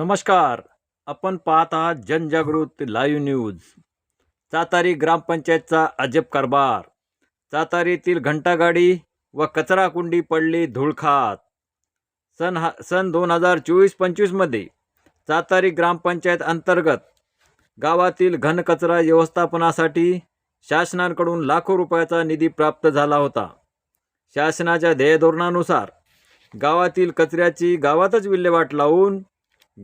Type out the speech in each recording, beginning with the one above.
नमस्कार. आपण पाहत आहात जनजागृती लाईव्ह न्यूज. सातारी ग्रामपंचायतचा अजब कारभार. सातारीतील घंटागाडी व कचरा कुंडी पडली धुळखात. सन 2024-25 मध्ये सातारी ग्रामपंचायत अंतर्गत गावातील घनकचरा व्यवस्थापनासाठी शासनाकडून लाखो रुपयाचा निधी प्राप्त झाला होता. शासनाच्या ध्येयधोरणानुसार गावातील कचऱ्याची गावातच विल्हेवाट लावून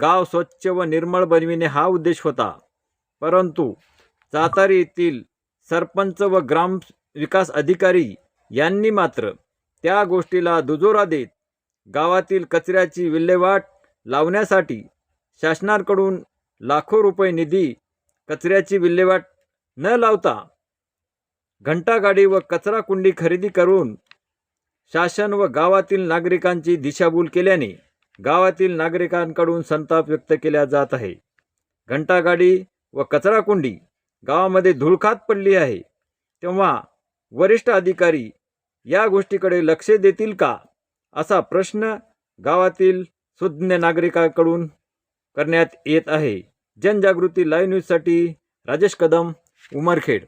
गाव स्वच्छ व निर्मळ बनविणे हा उद्देश होता. परंतु सातारी येथील सरपंच व ग्राम विकास अधिकारी यांनी मात्र त्या गोष्टीला दुजोरा देत गावातील कचऱ्याची विल्हेवाट लावण्यासाठी शासनाकडून लाखो रुपये निधी कचऱ्याची विल्हेवाट न लावता घंटागाडी व कचरा कुंडी खरेदी करून शासन व गावातील नागरिकांची दिशाभूल केल्याने गावातील नागरिकांकडून संताप व्यक्त केला जात आहे. घंटागाडी व कचरा कुंडी गावामध्ये धुळखात पडली आहे, तेव्हा वरिष्ठ अधिकारी या गोष्टीकडे लक्ष देतील का, असा प्रश्न गावातील सुज्ञ नागरिकांकडून करण्यात येत आहे. जनजागृती लाईव्ह न्यूजसाठी राजेश कदम, उमरखेड.